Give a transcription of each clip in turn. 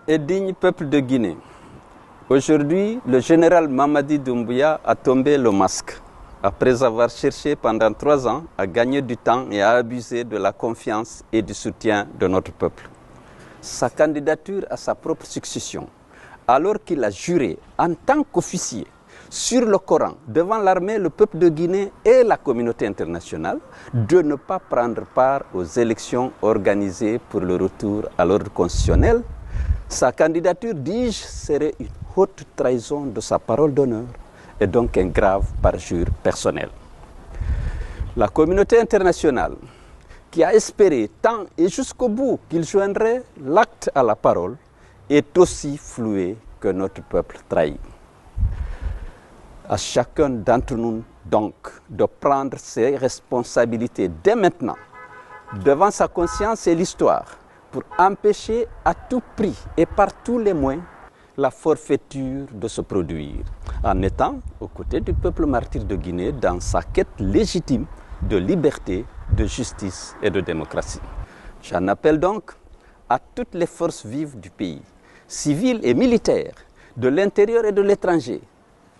et digne peuple de Guinée, aujourd'hui, le général Mamadi Doumbouya a tombé le masque après avoir cherché pendant 3 ans à gagner du temps et à abuser de la confiance et du soutien de notre peuple. Sa candidature à sa propre succession, alors qu'il a juré en tant qu'officier sur le Coran devant l'armée, le peuple de Guinée et la communauté internationale de ne pas prendre part aux élections organisées pour le retour à l'ordre constitutionnel, sa candidature, dis-je, serait une haute trahison de sa parole d'honneur et donc un grave parjure personnel. La communauté internationale, qui a espéré tant et jusqu'au bout qu'il joindrait l'acte à la parole, est aussi flouée que notre peuple trahi. À chacun d'entre nous, donc, de prendre ses responsabilités dès maintenant, devant sa conscience et l'histoire, pour empêcher à tout prix et par tous les moyens la forfaiture de se produire, en étant aux côtés du peuple martyr de Guinée dans sa quête légitime de liberté, de justice et de démocratie. J'en appelle donc à toutes les forces vives du pays, civiles et militaires, de l'intérieur et de l'étranger,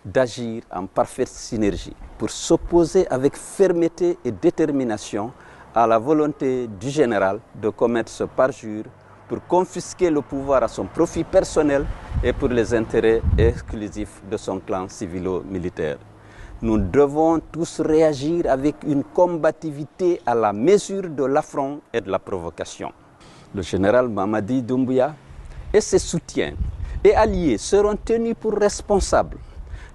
d'agir en parfaite synergie pour s'opposer avec fermeté et détermination à la volonté du général de commettre ce parjure pour confisquer le pouvoir à son profit personnel et pour les intérêts exclusifs de son clan civilo-militaire. Nous devons tous réagir avec une combativité à la mesure de l'affront et de la provocation. Le général Mamadi Doumbouya et ses soutiens et alliés seront tenus pour responsables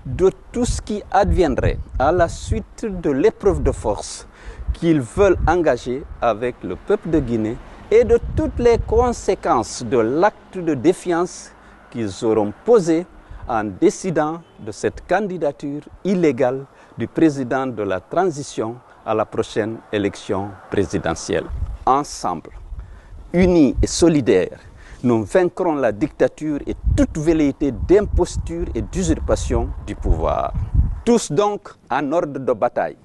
de tout ce qui adviendrait à la suite de l'épreuve de force qu'ils veulent engager avec le peuple de Guinée et de toutes les conséquences de l'acte de défiance qu'ils auront posé en décidant de cette candidature illégale du président de la transition à la prochaine élection présidentielle. Ensemble, unis et solidaires, nous vaincrons la dictature et toute velléité d'imposture et d'usurpation du pouvoir. Tous donc en ordre de bataille.